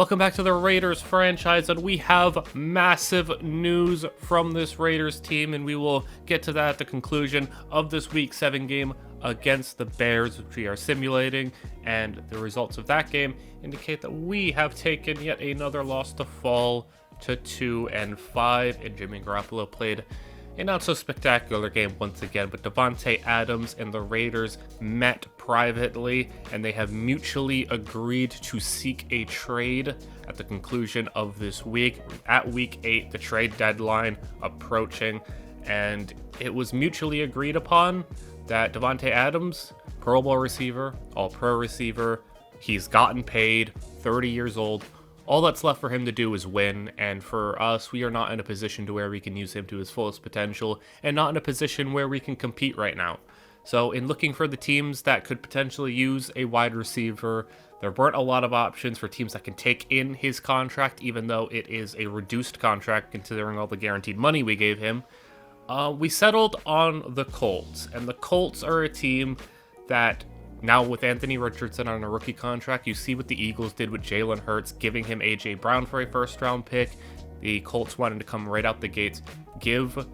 Welcome back to the Raiders franchise, and we have massive news from this Raiders team, and we will get to that at the conclusion of this Week 7 game against the Bears, which we are simulating, and the results of that game indicate that we have taken yet another loss to fall to 2-5, and Jimmy Garoppolo played a not so spectacular game once again, but Davante Adams and the Raiders met privately, and they have mutually agreed to seek a trade at the conclusion of this week. At week 8, the trade deadline approaching, and it was mutually agreed upon that Davante Adams, Pro Bowl receiver, All-Pro receiver, he's gotten paid, 30 years old. All that's left for him to do is win, and for us, we are not in a position to where we can use him to his fullest potential, and not in a position where we can compete right now. So in looking for the teams that could potentially use a wide receiver, there weren't a lot of options for teams that can take in his contract, even though it is a reduced contract considering all the guaranteed money we gave him. We settled on the Colts, and the Colts are a team that, now with Anthony Richardson on a rookie contract, you see what the Eagles did with Jalen Hurts, giving him A.J. Brown for a first-round pick. The Colts wanted to come right out the gates, give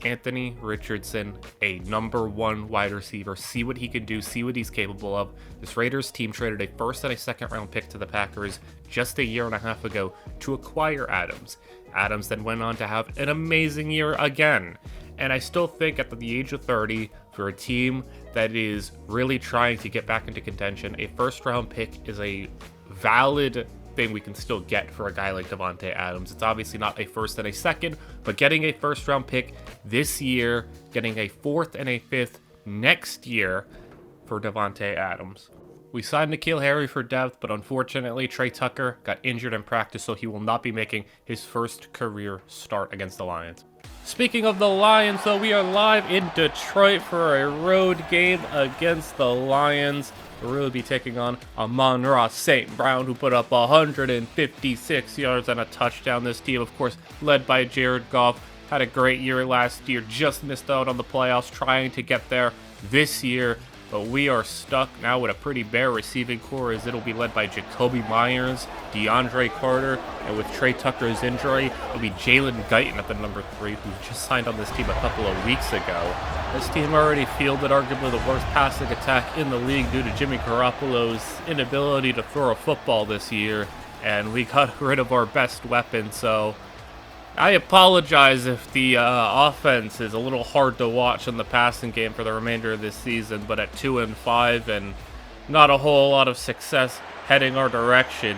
Anthony Richardson a number 1 wide receiver, see what he can do, see what he's capable of. This Raiders team traded a first and a second-round pick to the Packers just a year and a half ago to acquire Adams. Adams then went on to have an amazing year again. And I still think at the age of 30, for a team that is really trying to get back into contention, a first-round pick is a valid thing we can still get for a guy like Davante Adams. It's obviously not a first and a second, but getting a first-round pick this year, getting a 4th and a 5th next year for Davante Adams. We signed N'Keal Harry for depth, but unfortunately Trey Tucker got injured in practice, so he will not be making his first career start against the Lions. Speaking of the Lions, though, we are live in Detroit for a road game against the Lions. We'll really be taking on Amon-Ra St. Brown, who put up 156 yards and a touchdown. This team, of course, led by Jared Goff, had a great year last year, just missed out on the playoffs, trying to get there this year. But we are stuck now with a pretty bare receiving core, as it'll be led by Jacoby Myers, DeAndre Carter, and with Trey Tucker's injury, it'll be Jalen Guyton at the number 3, who just signed on this team a couple of weeks ago. This team already fielded arguably the worst passing attack in the league due to Jimmy Garoppolo's inability to throw a football this year, and we got rid of our best weapon, so I apologize if the offense is a little hard to watch in the passing game for the remainder of this season, but at 2-5 and not a whole lot of success heading our direction,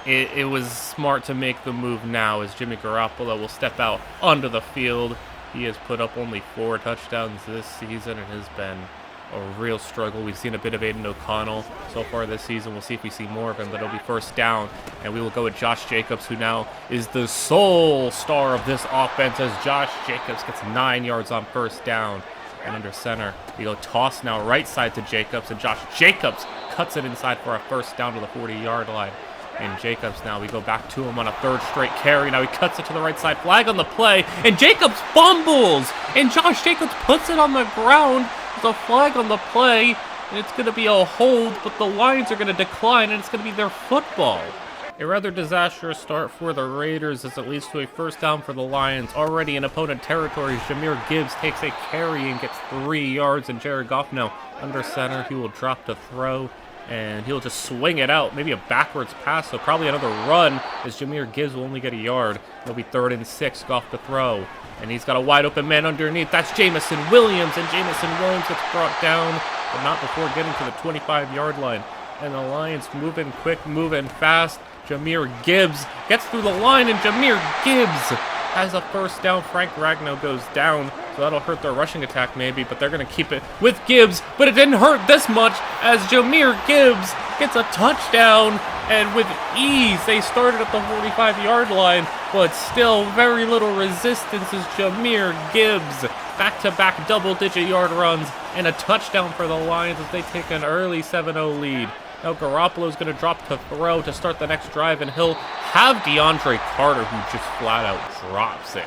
it was smart to make the move now, as Jimmy Garoppolo will step out onto the field. He has put up only 4 touchdowns this season and has been a real struggle. We've seen a bit of Aiden O'Connell so far this season. We'll see if we see more of him, but it'll be first down, and we will go with Josh Jacobs, who now is the sole star of this offense, as Josh Jacobs gets 9 yards on first down. And under center, we go toss now right side to Jacobs, and Josh Jacobs cuts it inside for a first down to the 40-yard line. And Jacobs now, we go back to him on a 3rd straight carry. Now he cuts it to the right side, flag on the play, and Jacobs fumbles, and Josh Jacobs puts it on the ground. There's a flag on the play, and it's going to be a hold, but the Lions are going to decline, and it's going to be their football. A rather disastrous start for the Raiders, as it leads to a first down for the Lions. Already in opponent territory, Jahmyr Gibbs takes a carry and gets 3 yards, and Jared Goff now under center. He will drop to throw, and he'll just swing it out, maybe a backwards pass, so probably another run, as Jahmyr Gibbs will only get a yard. It'll be 3rd and 6, Goff to throw, and he's got a wide open man underneath. That's Jameson Williams, and Jameson Williams gets brought down, but not before getting to the 25-yard line. And the Lions moving quick, moving fast. Jahmyr Gibbs gets through the line, and Jahmyr Gibbs has a first down. Frank Ragnow goes down, so that'll hurt their rushing attack maybe, but they're going to keep it with Gibbs. But it didn't hurt this much, as Jahmyr Gibbs gets a touchdown, and with ease, they started at the 45-yard line, but still very little resistance as Jahmyr Gibbs back-to-back double-digit yard runs and a touchdown for the Lions as they take an early 7-0 lead. Now Garoppolo's going to drop to throw to start the next drive, and he'll have DeAndre Carter, who just flat out drops it.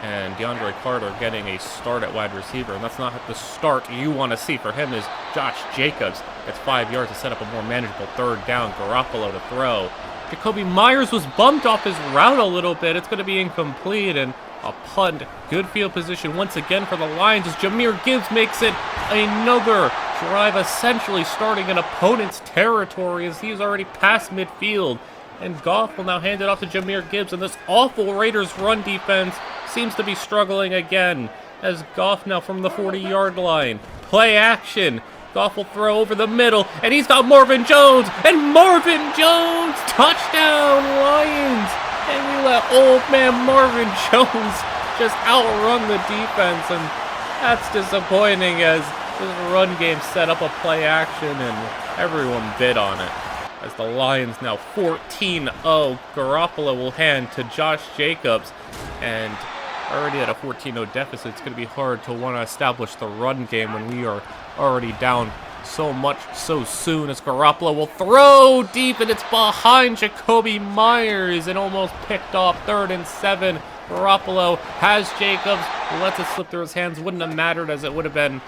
and DeAndre Carter getting a start at wide receiver, and that's not the start you want to see for him. Is Josh Jacobs gets 5 yards to set up a more manageable third down. Garoppolo to throw. Jacoby Myers was bumped off his route a little bit. It's going to be incomplete, and a punt. Good field position once again for the Lions as Jahmyr Gibbs makes it another drive, essentially starting in opponent's territory as he's already past midfield. And Goff will now hand it off to Jahmyr Gibbs, and this awful Raiders run defense seems to be struggling again as Goff now from the 40-yard line. Play action. Goff will throw over the middle, and he's got Marvin Jones, and Marvin Jones, touchdown Lions! And we let old man Marvin Jones just outrun the defense, and that's disappointing as this run game set up a play action, and everyone bid on it. As the Lions now 14-0, Garoppolo will hand to Josh Jacobs, and already at a 14-0 deficit, it's going to be hard to want to establish the run game when we are already down so much so soon. As Garoppolo will throw deep, and it's behind Jacoby Myers and almost picked off. 3rd and 7. Garoppolo has Jacobs, lets it slip through his hands. Wouldn't have mattered as it would have been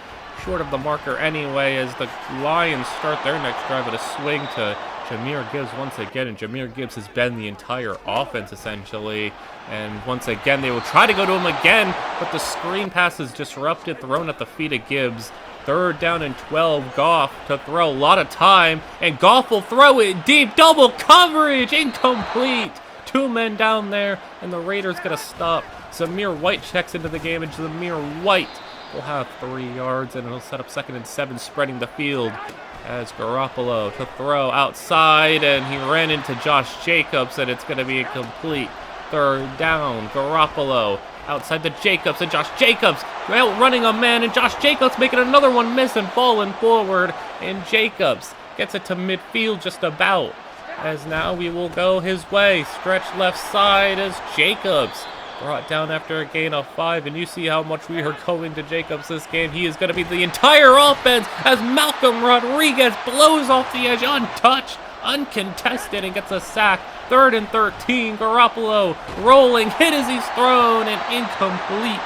short of the marker anyway, as the Lions start their next drive at a swing to Jahmyr Gibbs once again, and Jahmyr Gibbs has been the entire offense essentially, and once again they will try to go to him again, but the screen pass is disrupted, thrown at the feet of Gibbs. 3rd down and 12, Goff to throw, a lot of time, and Goff will throw it deep, double coverage, incomplete. 2 men down there, and the Raiders get a stop. Zamir White checks into the game, and Zamir White will have 3 yards, and it'll set up 2nd and 7, spreading the field. As Garoppolo to throw outside, and he ran into Josh Jacobs, and it's going to be incomplete. 3rd down, Garoppolo outside to Jacobs, and Josh Jacobs outrunning a man, and Josh Jacobs making another one miss and falling forward, and Jacobs gets it to midfield just about. As now we will go his way, stretch left side as Jacobs brought down after a gain of 5, and you see how much we are going to Jacobs this game. He is going to be the entire offense as Malcolm Rodriguez blows off the edge untouched, uncontested, and gets a sack. 3rd and 13, Garoppolo rolling, hit as he's thrown, and incomplete.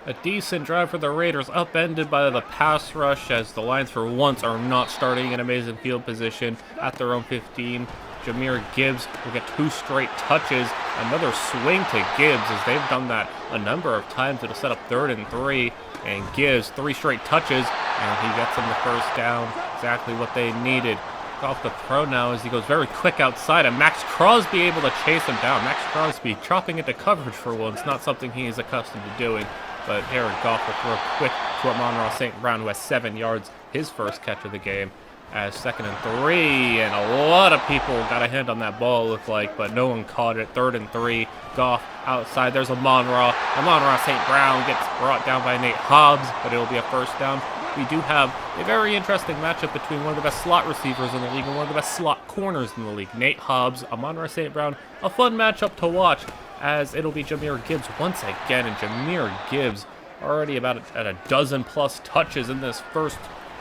A decent drive for the Raiders, upended by the pass rush as the Lions for once are not starting in amazing field position at their own 15. Jahmyr Gibbs will get 2 straight touches. Another swing to Gibbs as they've done that a number of times. It'll set up 3rd and 3, and Gibbs 3 straight touches, and he gets them the 1st down. Exactly what they needed. Off the throw now as he goes very quick outside, and Max Crosby able to chase him down. Max Crosby chopping into coverage for once, not something he is accustomed to doing. But Jared Goff will throw quick to Amon-Ra St. Brown, who has 7 yards, his first catch of the game. As 2nd and 3, and a lot of people got a hand on that ball, it looked like, but no one caught it. 3rd and 3, Goff outside. There's Amon-Ra. Amon-Ra St. Brown gets brought down by Nate Hobbs, but it'll be a 1st down. We do have a very interesting matchup between one of the best slot receivers in the league and one of the best slot corners in the league. Nate Hobbs, Amon-Ra St. Brown, a fun matchup to watch as it'll be Jahmyr Gibbs once again, and Jahmyr Gibbs already about at a dozen-plus touches in this first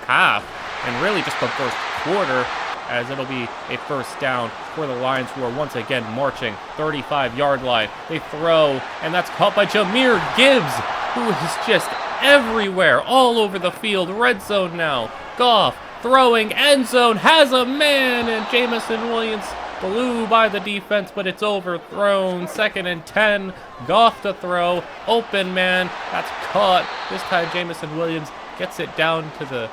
half, and really just the first quarter, as it'll be a 1st down for the Lions, who are once again marching 35-yard line. They throw, and that's caught by Jahmyr Gibbs, who is just everywhere, all over the field. Red zone now. Goff throwing, end zone, has a man, and Jameson Williams blew by the defense, but it's overthrown. 2nd and 10, Goff to throw, open man, that's caught. This time Jameson Williams gets it down to the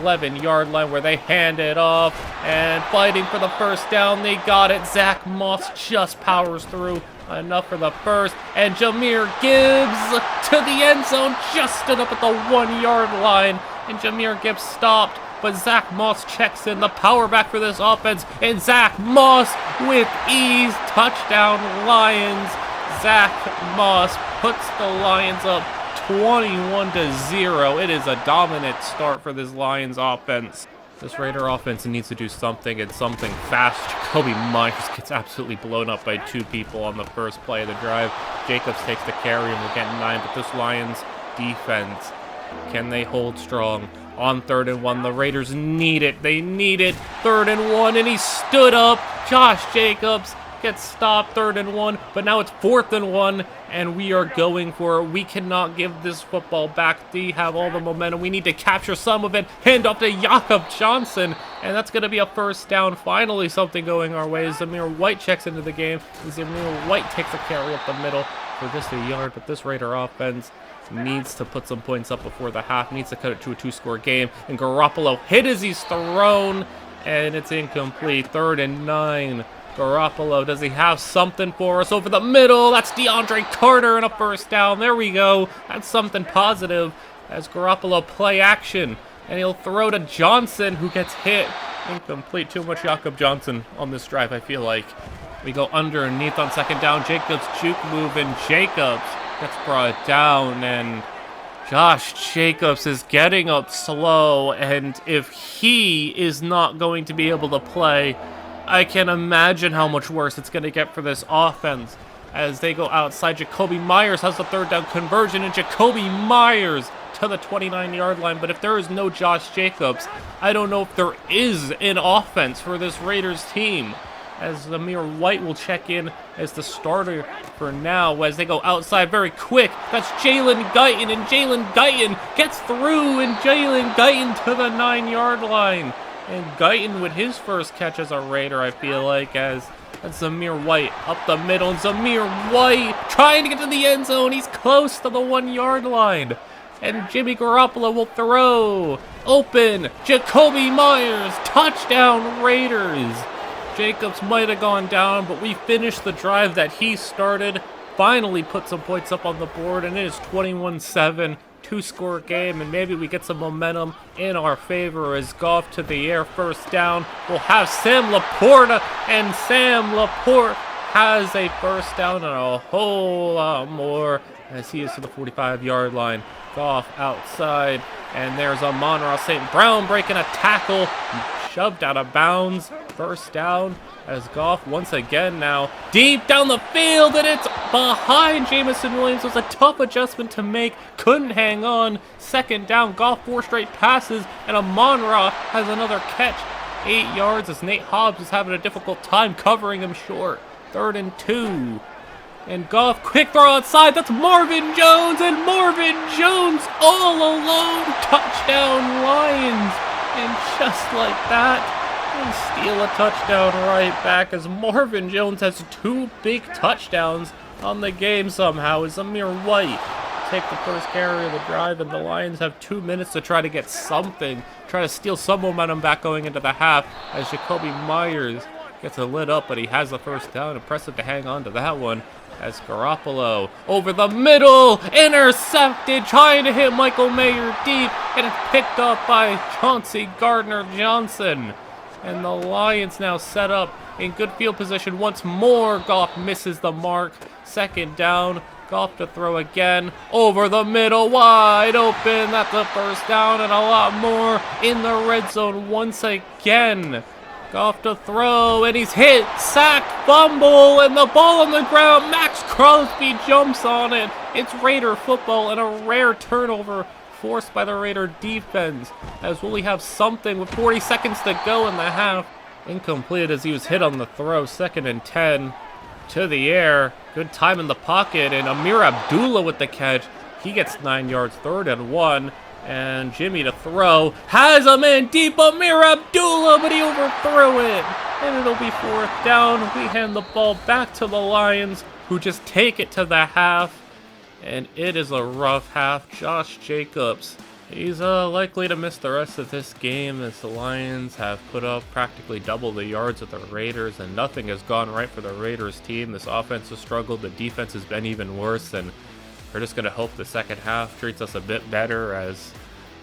11-yard line where they hand it off, and fighting for the 1st down, they got it. Zach Moss just powers through, enough for the 1st, and Jahmyr Gibbs to the end zone, just stood up at the 1-yard line, and Jahmyr Gibbs stopped, but Zach Moss checks in, the power back for this offense, and Zach Moss with ease, touchdown Lions. Zach Moss puts the Lions up 21-0. It is a dominant start for this Lions offense. This Raider offense needs to do something, and something fast. Jacoby Myers gets absolutely blown up by 2 people on the first play of the drive. Jacobs takes the carry and will get 9, but this Lions defense, can they hold strong? On 3rd and 1, the Raiders need it. They need it. 3rd and 1, and he stood up. Josh Jacobs gets stopped, 3rd and 1, but now it's 4th and 1, and we are going for it. We cannot give this football back. They have all the momentum. We need to capture some of it. Hand off to Jakob Johnson, and that's going to be a first down. Finally, something going our way. Zamir White checks into the game. Zamir White takes a carry up the middle for just a yard, but this Raider offense needs to put some points up before the half, needs to cut it to a 2-score game, and Garoppolo hit as he's thrown, and it's incomplete. 3rd and 9. Garoppolo, does he have something for us over the middle? That's DeAndre Carter and a first down. There we go. That's something positive as Garoppolo play action, and he'll throw to Johnson, who gets hit. Incomplete. Too much Jakob Johnson on this drive, I feel like. We go underneath on 2nd down. Jacobs juke move, and Jacobs gets brought down, and Josh Jacobs is getting up slow, and if he is not going to be able to play, I can imagine how much worse it's going to get for this offense as they go outside. Jacoby Myers has the 3rd down conversion, and Jacoby Myers to the 29-yard line. But if there is no Josh Jacobs, I don't know if there is an offense for this Raiders team, as Zamir White will check in as the starter for now as they go outside very quick. That's Jalen Guyton, and Jalen Guyton gets through, and Jalen Guyton to the 9-yard line. And Guyton with his first catch as a Raider, I feel like, as that's Zamir White up the middle, and Zamir White trying to get to the end zone. He's close to the 1-yard line. And Jimmy Garoppolo will throw. Open. Jacoby Myers. Touchdown, Raiders. Jacobs might have gone down, but we finished the drive that he started. Finally put some points up on the board, and it is 21-7, 2-score game, and maybe we get some momentum in our favor as Goff to the air, first down. We'll have Sam Laporta, and Sam Laporte has a first down and a whole lot more as he is to the 45-yard line. Goff outside, and there's Amon-Ra St. Brown breaking a tackle, shoved out of bounds. First down as Goff once again now deep down the field, and it's behind Jameson Williams. It was a tough adjustment to make, couldn't hang on. 2nd down, Goff 4 straight passes, and Amon-Ra has another catch. 8 yards as Nate Hobbs is having a difficult time covering him short. 3rd and 2. And Goff, quick throw outside. That's Marvin Jones, and Marvin Jones all alone. Touchdown, Lions. And just like that, they steal a touchdown right back as Marvin Jones has 2 big touchdowns on the game somehow. As Zamir White take the first carry of the drive, and the Lions have 2 minutes to try to get something, try to steal some momentum back going into the half as Jacoby Myers gets a lit up, but he has the first down. Impressive to hang on to that one as Garoppolo over the middle, intercepted, trying to hit Michael Mayer deep, and it's picked up by Chauncey Gardner-Johnson. And the Lions now set up in good field position once more. Goff misses the mark. 2nd down, Goff to throw again, over the middle, wide open. That's a first down and a lot more in the red zone once again. Goff to throw, and he's hit, sack, fumble, and the ball on the ground. Max Crosby jumps on it. It's Raider football, and a rare turnover forced by the Raider defense, as will we have something with 40 seconds to go in the half. Incomplete as he was hit on the throw. 2nd and 10 to the air. Good time in the pocket, and Amir Abdullah with the catch. He gets 9 yards. 3rd and 1. And Jimmy to throw. Has a man deep, Amir Abdullah, but he overthrew it. And it'll be 4th down. We hand the ball back to the Lions, who just take it to the half. And it is a rough half. Josh Jacobs, he's likely to miss the rest of this game as the Lions have put up practically double the yards of the Raiders, and nothing has gone right for the Raiders team. This offense has struggled. The defense has been even worse, and we're just going to hope the second half treats us a bit better, as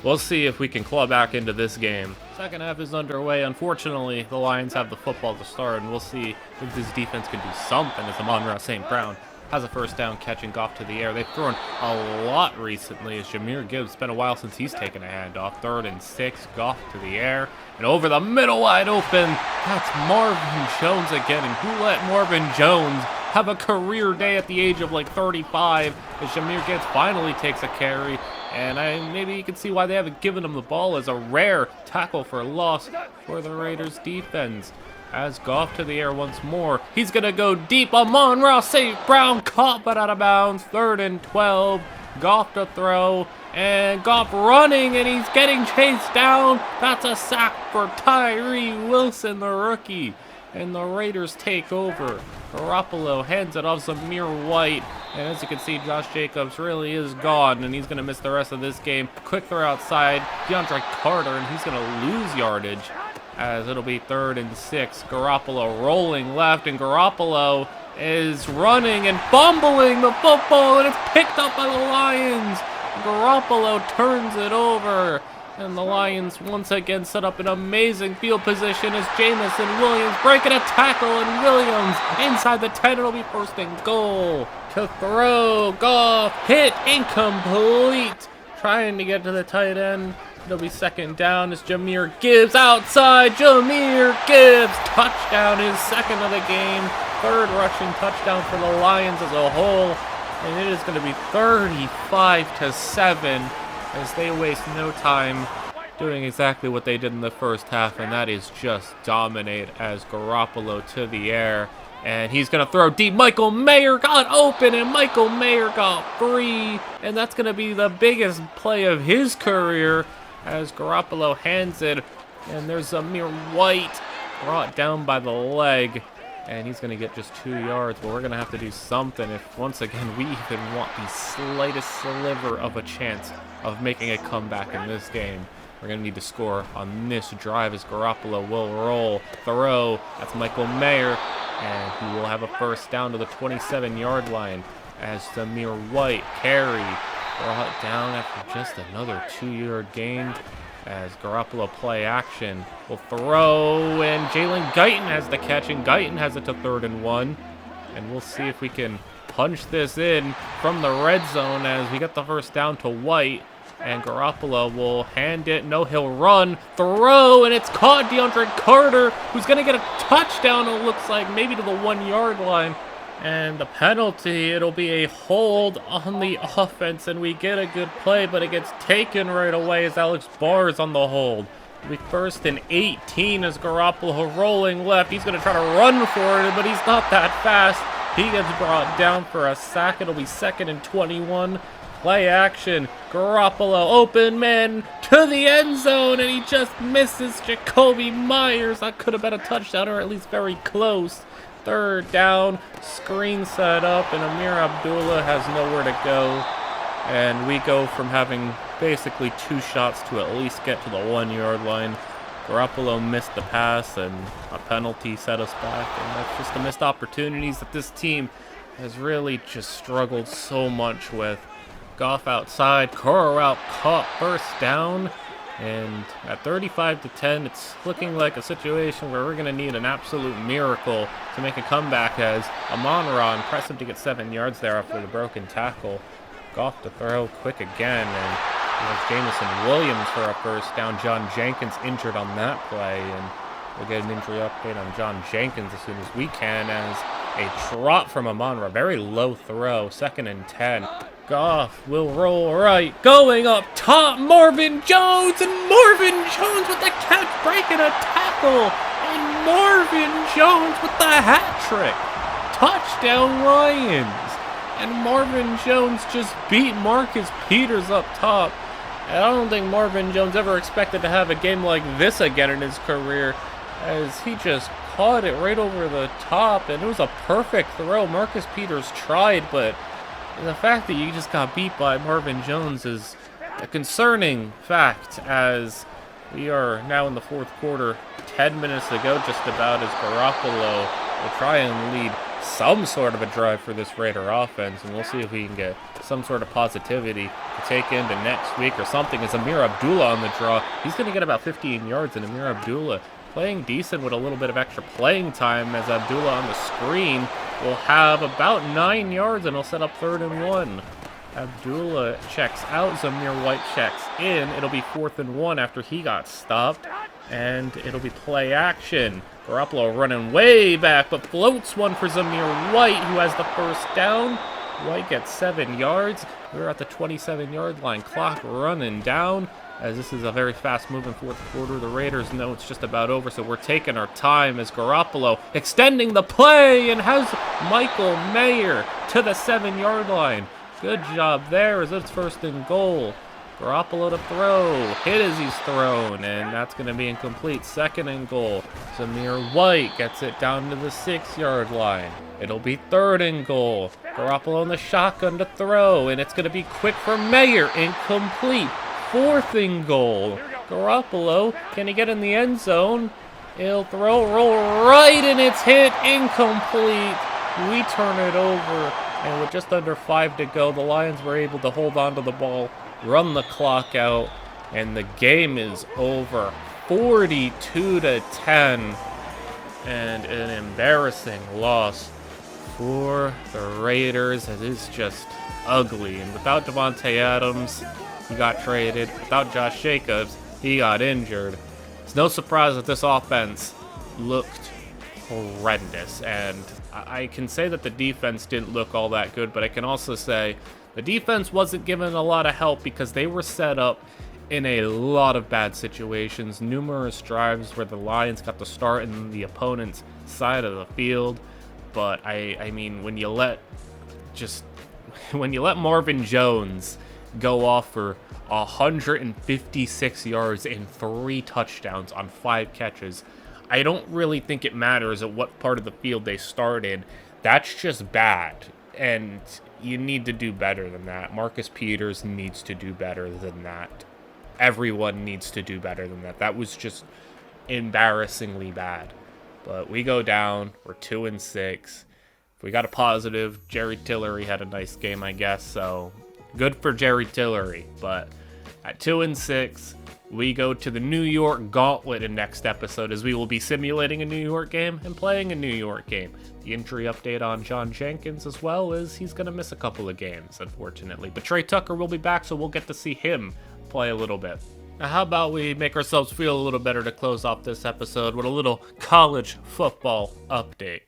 we'll see if we can claw back into this game. Second half is underway. Unfortunately, the Lions have the football to start, and we'll see if this defense can do something as Amon-Ra St. Brown has a first down, catching Goff to the air. They've thrown a lot recently as Jahmyr Gibbs. It's been a while since he's taken a handoff. 3rd and 6, Goff to the air, and over the middle, wide open. That's Marvin Jones again, and who let Marvin Jones have a career day at the age of like 35 as Jahmyr Gibbs finally takes a carry. And maybe you can see why they haven't given him the ball, as a rare tackle for loss for the Raiders defense. as Goff to the air once more. He's going to go deep. Amon-Ra St. Brown caught but out of bounds. 3rd and 12. Goff to throw. And Goff running, and he's getting chased down. That's a sack for Tyree Wilson, the rookie. And the Raiders take over. Garoppolo hands it off Zamir White. And as you can see, Josh Jacobs really is gone, and he's going to miss the rest of this game. Quick throw outside. DeAndre Carter, and he's going to lose yardage as it'll be 3rd and 6. Garoppolo rolling left, and Garoppolo is running and fumbling the football, and it's picked up by the Lions. Garoppolo turns it over, and the Lions once again set up an amazing field position as Jamison Williams breaking a tackle, and Williams inside the 10. It'll be 1st and goal. To throw, Goff hit, incomplete. Trying to get to the tight end. It'll be 2nd down as Jahmyr Gibbs outside. Jahmyr Gibbs, touchdown, his 2nd of the game. 3rd rushing touchdown for the Lions as a whole. And it is going to be 35-7 as they waste no time doing exactly what they did in the first half, and that is just dominate as Garoppolo to the air. And he's going to throw deep. Michael Mayer got open, and Michael Mayer got free. And that's going to be the biggest play of his career as Garoppolo hands it. And there's Zamir White brought down by the leg. And he's going to get just 2 yards. But we're going to have to do something if, once again, we even want the slightest sliver of a chance of making a comeback in this game. We're going to need to score on this drive as Garoppolo will roll. Throw. That's Michael Mayer. And he will have a 1st down to the 27-yard line as Zamir White carry brought down after just another 2-yard gain as Garoppolo play action will throw, and Jalen Guyton has the catch, and Guyton has it to 3rd and 1. And we'll see if we can punch this in from the red zone as we get the 1st down to White. And Garoppolo will hand it. No, he'll run. Throw, and it's caught. DeAndre Carter, who's going to get a touchdown, it looks like, maybe to the 1-yard line. And the penalty, it'll be a hold on the offense, and we get a good play, but it gets taken right away as Alex Barr is on the hold. It'll be 1st and 18 as Garoppolo rolling left. He's going to try to run for it, but he's not that fast. He gets brought down for a sack. It'll be 2nd and 21. Play action. Garoppolo, open man to the end zone, and he just misses Jacoby Myers. That could have been a touchdown, or at least very close. 3rd down, screen set up, and Amir Abdullah has nowhere to go. And we go from having basically 2 shots to at least get to the 1-yard line. Garoppolo missed the pass, and a penalty set us back. And that's just the missed opportunities that this team has really just struggled so much with. Goff outside, Corral out, caught 1st down, and at 35-10, it's looking like a situation where we're going to need an absolute miracle to make a comeback as Amon-Ra impressed him to get 7 yards there after the broken tackle. Goff to throw quick again, and there's Jamison Williams for a 1st down. John Jenkins injured on that play, and we'll get an injury update on John Jenkins as soon as we can as a drop from Amon-Ra. Very low throw, 2nd and 10. Goff will roll right, going up top, Marvin Jones, and Marvin Jones with the catch, breaking a tackle, and Marvin Jones with the hat trick. Touchdown Lions. And Marvin Jones just beat Marcus Peters up top. And I don't think Marvin Jones ever expected to have a game like this again in his career, as he just caught it right over the top, and it was a perfect throw. Marcus Peters tried, but the fact that you just got beat by Marvin Jones is a concerning fact, as we are now in the 4th quarter, 10 minutes to go just about, as Garoppolo will try and lead some sort of a drive for this Raider offense, and we'll see if we can get some sort of positivity to take into next week or something. As Amir Abdullah on the draw, he's going to get about 15 yards, and Amir Abdullah playing decent with a little bit of extra playing time, as Abdullah on the screen will have about 9 yards, and he'll set up 3rd and 1. Abdullah checks out, Zamir White checks in. It'll be 4th and 1 after he got stopped, and it'll be play action. Garoppolo running way back, but floats one for Zamir White, who has the 1st down. White gets 7 yards. We're at the 27-yard line. Clock running down as this is a very fast-moving fourth quarter. The Raiders know it's just about over, so we're taking our time as Garoppolo extending the play and has Michael Mayer to the 7-yard line. Good job there as it's 1st and goal. Garoppolo to throw, hit as he's thrown, and that's going to be incomplete. 2nd and goal. Zamir White gets it down to the 6-yard line. It'll be 3rd and goal. Garoppolo in the shotgun to throw, and it's going to be quick for Mayer, incomplete. 4th and goal. Garoppolo, can he get in the end zone? He'll throw, roll right, and it's hit, incomplete. We turn it over, and with just under 5 to go, the Lions were able to hold on to the ball, run the clock out, and the game is over. 42-10, and an embarrassing loss for the Raiders. It is just ugly, and without Davante Adams, he got traded. Without Josh Jacobs, he got injured. It's no surprise that this offense looked horrendous, and I can say that the defense didn't look all that good, but I can also say the defense wasn't given a lot of help because they were set up in a lot of bad situations. Numerous drives where the Lions got to start in the opponent's side of the field. But I mean, when you let Marvin Jones go off for 156 yards and 3 touchdowns on 5 catches, I don't really think it matters at what part of the field they start in. That's just bad, and you need to do better than that. Marcus Peters needs to do better than that. Everyone needs to do better than that. That was just embarrassingly bad. But we go down. We're 2-6. We got a positive. Jerry Tillery had a nice game, I guess. So good for Jerry Tillery. But at 2-6, we go to the New York Gauntlet in next episode, as we will be simulating a New York game and playing a New York game. The injury update on John Jenkins, as well as he's going to miss a couple of games, unfortunately. But Trey Tucker will be back, so we'll get to see him play a little bit. Now, how about we make ourselves feel a little better to close off this episode with a little college football update.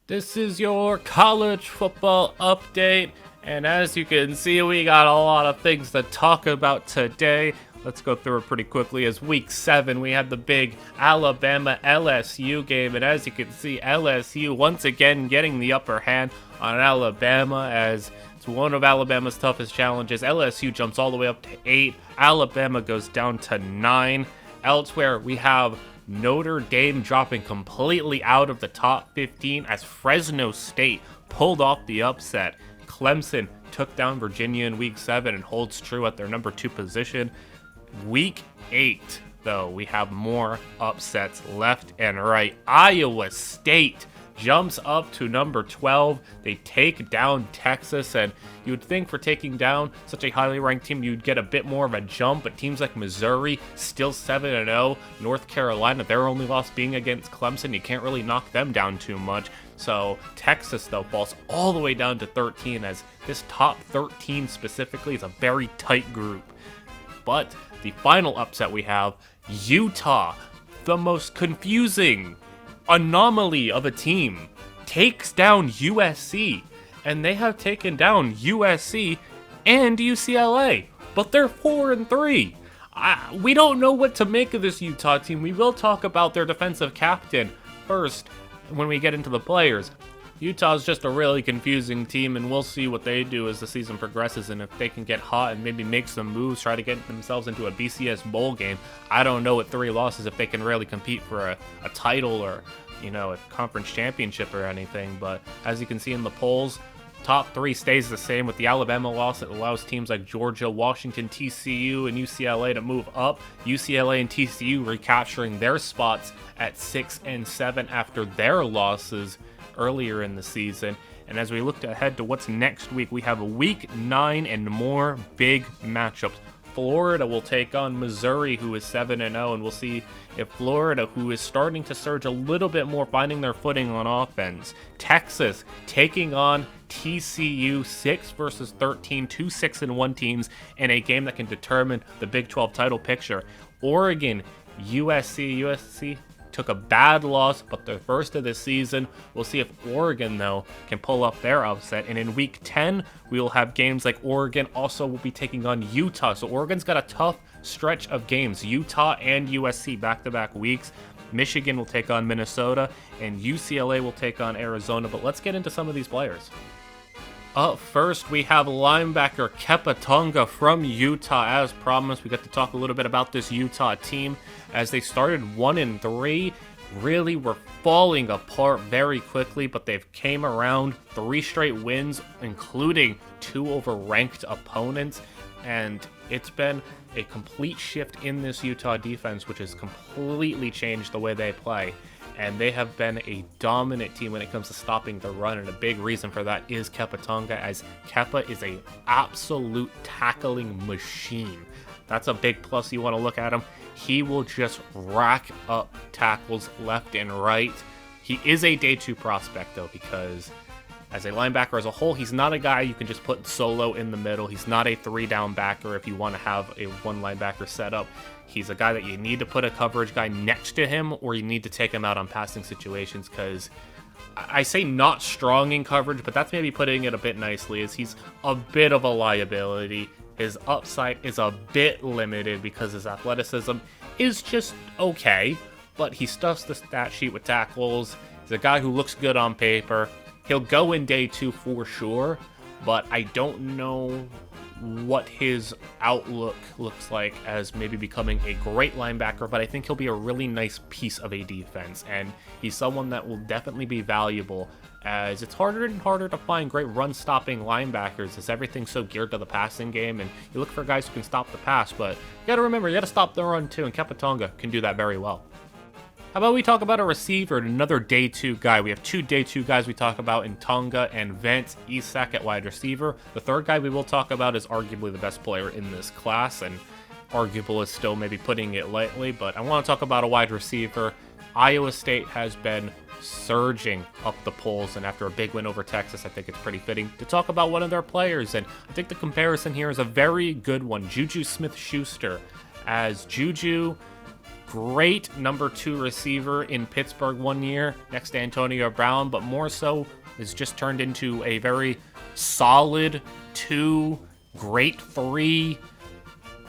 This is your college football update, and as you can see, we got a lot of things to talk about today. Let's go through it pretty quickly. As week 7, we had the big Alabama-LSU game, and as you can see, LSU once again getting the upper hand on Alabama, as it's one of Alabama's toughest challenges. LSU jumps all the way up to 8. Alabama goes down to 9. Elsewhere, we have Notre Dame dropping completely out of the top 15 as Fresno State pulled off the upset. Clemson took down Virginia in week 7 and holds true at their number 2 position. Week 8, though, we have more upsets left and right. Iowa State jumps up to number 12. They take down Texas, and you would think for taking down such a highly ranked team, you'd get a bit more of a jump, but teams like Missouri, still 7-0, North Carolina, their only loss being against Clemson, you can't really knock them down too much. So Texas, though, falls all the way down to 13, as this top 13 specifically is a very tight group. But the final upset we have, Utah, the most confusing anomaly of a team, takes down USC, and they have taken down USC and UCLA, but they're 4-3. We don't know what to make of this Utah team. We will talk about their defensive captain first when we get into the players. Utah's just a really confusing team, and we'll see what they do as the season progresses, and if they can get hot and maybe make some moves, try to get themselves into a BCS bowl game. I don't know at 3 losses if they can really compete for a title or, a conference championship or anything, but as you can see in the polls, top 3 stays the same. With the Alabama loss, it allows teams like Georgia, Washington, TCU, and UCLA to move up. UCLA and TCU recapturing their spots at 6 and 7 after their losses earlier in the season. And as we look ahead to what's next week, we have a week 9 and more big matchups. Florida will take on Missouri, who is 7-0, and we'll see if Florida, who is starting to surge a little bit more, finding their footing on offense. Texas taking on TCU, 6 versus 13, 2 6-1 teams in a game that can determine the Big 12 title picture. Oregon, USC took a bad loss, but their first of the season. We'll see if Oregon, though, can pull up their upset. And in week 10, we will have games like Oregon also will be taking on Utah. So Oregon's got a tough stretch of games. Utah and USC back-to-back weeks. Michigan will take on Minnesota, and UCLA will take on Arizona. But let's get into some of these players. Up first, we have linebacker Kepa Tonga from Utah. As promised, we got to talk a little bit about this Utah team as they started 1-3. Really were falling apart very quickly, but they've came around 3 straight wins, including 2 over ranked opponents, and it's been a complete shift in this Utah defense, which has completely changed the way they play. And they have been a dominant team when it comes to stopping the run, and a big reason for that is Kepa Tonga, as Kepa is an absolute tackling machine. That's a big plus. You want to look at him. He will just rack up tackles left and right. He is a day 2 prospect, though, because as a linebacker as a whole, he's not a guy you can just put solo in the middle. He's not a 3-down backer if you want to have a 1 linebacker setup. He's a guy that you need to put a coverage guy next to him, or you need to take him out on passing situations, because I say not strong in coverage, but that's maybe putting it a bit nicely, as he's a bit of a liability. His upside is a bit limited because his athleticism is just okay, but he stuffs the stat sheet with tackles. He's a guy who looks good on paper. He'll go in day 2 for sure, but I don't know what his outlook looks like as maybe becoming a great linebacker, but I think he'll be a really nice piece of a defense, and he's someone that will definitely be valuable, as it's harder and harder to find great run-stopping linebackers as everything's so geared to the passing game, and you look for guys who can stop the pass, but you gotta remember, you gotta stop the run too, and Kepa Tonga can do that very well. How about we talk about a receiver and another day 2 guy? We have 2 day 2 guys we talk about in Tonga and Vance Isak at wide receiver. The third guy we will talk about is arguably the best player in this class, and arguable is still maybe putting it lightly, but I want to talk about a wide receiver. Iowa State has been surging up the polls, and after a big win over Texas, I think it's pretty fitting to talk about one of their players, and I think the comparison here is a very good one. Juju Smith-Schuster, as Juju, great number 2 receiver in Pittsburgh one year next to Antonio Brown, but more so has just turned into a very solid 2, great 3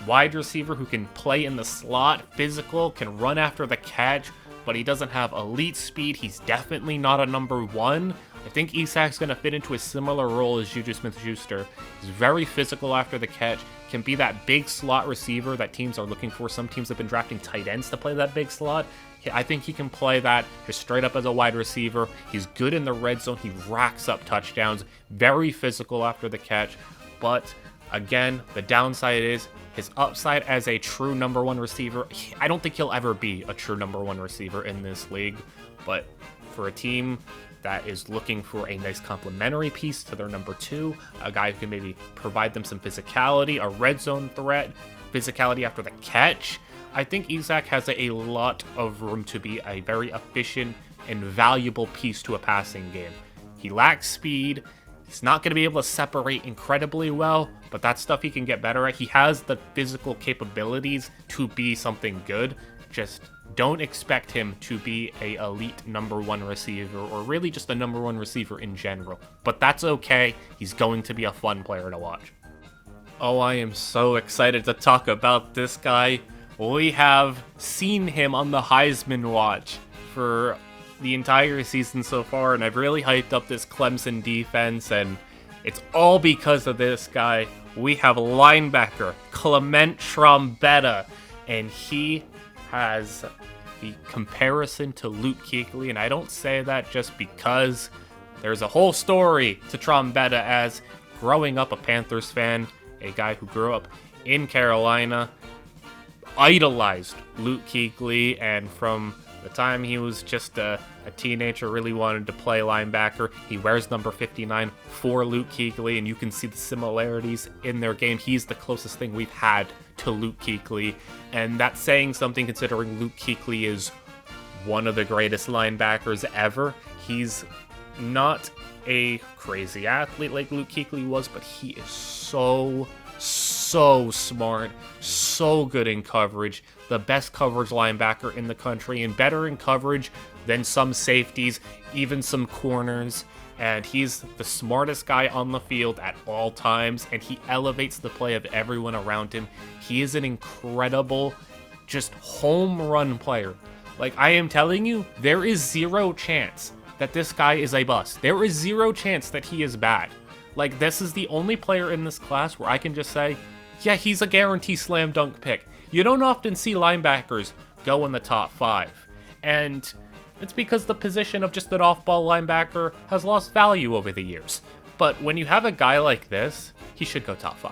wide receiver who can play in the slot, physical, can run after the catch, but he doesn't have elite speed. He's definitely not a number 1. I think Isak's going to fit into a similar role as Juju Smith-Schuster. He's very physical after the catch, can be that big slot receiver that teams are looking for. Some teams have been drafting tight ends to play that big slot. I think he can play that just straight up as a wide receiver. He's good in the red zone. He racks up touchdowns. Very physical after the catch. But again, the downside is his upside as a true number 1 receiver. I don't think he'll ever be a true number 1 receiver in this league. But for a team that is looking for a nice complementary piece to their number 2, a guy who can maybe provide them some physicality, a red zone threat, physicality after the catch, I think Isak has a lot of room to be a very efficient and valuable piece to a passing game. He lacks speed. He's not going to be able to separate incredibly well, but that's stuff he can get better at. He has the physical capabilities to be something good. Just don't expect him to be a elite number 1 receiver, or really just a number 1 receiver in general. But that's okay. He's going to be a fun player to watch. Oh, I am so excited to talk about this guy. We have seen him on the Heisman watch for the entire season so far, and I've really hyped up this Clemson defense, and it's all because of this guy. We have linebacker Clement Trombetta, and he has the comparison to Luke Kuechly, and I don't say that just because there's a whole story to Trombetta, as growing up a Panthers fan, a guy who grew up in Carolina, idolized Luke Kuechly, and from the time he was just a teenager, really wanted to play linebacker. He wears number 59 for Luke Kuechly, and you can see the similarities in their game. He's the closest thing we've had to Luke Kuechly, and that's saying something considering Luke Kuechly is one of the greatest linebackers ever. He's not a crazy athlete like Luke Kuechly was, but he is so smart, so good in coverage, the best coverage linebacker in the country, and better in coverage than some safeties, even some corners. And he's the smartest guy on the field at all times, and he elevates the play of everyone around him. He is an incredible, just home run player. Like, I am telling you, there is zero chance that this guy is a bust. There is zero chance that he is bad. Like, this is the only player in this class where I can just say, yeah, he's a guarantee slam dunk pick. You don't often see linebackers go in the top 5. And it's because the position of just an off-ball linebacker has lost value over the years. But when you have a guy like this, he should go top 5.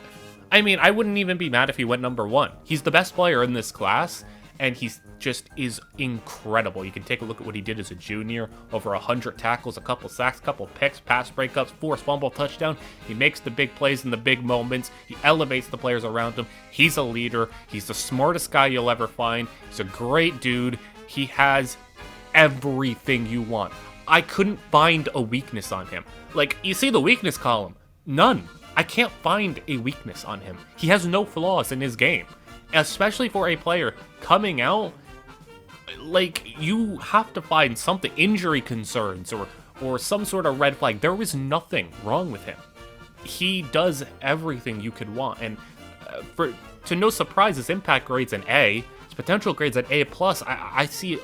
I mean, I wouldn't even be mad if he went number 1. He's the best player in this class, and he's just is incredible. You can take a look at what he did as a junior. Over 100 tackles, a couple sacks, couple picks, pass breakups, forced fumble touchdown. He makes the big plays in the big moments. He elevates the players around him. He's a leader. He's the smartest guy you'll ever find. He's a great dude. He has everything you want. I couldn't find a weakness on him. Like, you see the weakness column. None. I can't find a weakness on him. He has no flaws in his game. Especially for a player coming out, like, you have to find something, injury concerns or some sort of red flag. There is nothing wrong with him. He does everything you could want. And to no surprise, his impact grade's an A. His potential grade's an A+. I see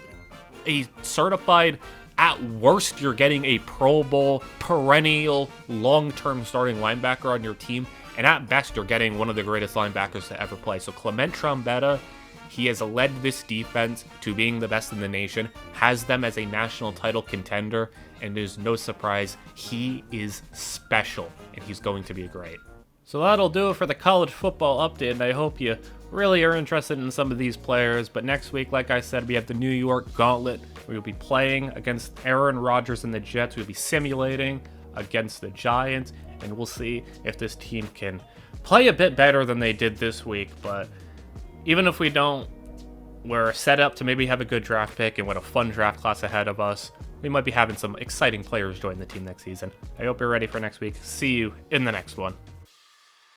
a certified, at worst, you're getting a Pro Bowl, perennial, long-term starting linebacker on your team. And at best, you're getting one of the greatest linebackers to ever play. So Clement Trombetta, he has led this defense to being the best in the nation, has them as a national title contender, and there's no surprise, he is special, and he's going to be great. So that'll do it for the college football update, and I hope you really are interested in some of these players. But next week, like I said, we have the New York Gauntlet. We will be playing against Aaron Rodgers and the Jets. We'll be simulating against the Giants, and we'll see if this team can play a bit better than they did this week. But even if we don't, we're set up to maybe have a good draft pick and with a fun draft class ahead of us. We might be having some exciting players join the team next season. I hope you're ready for next week. See you in the next one.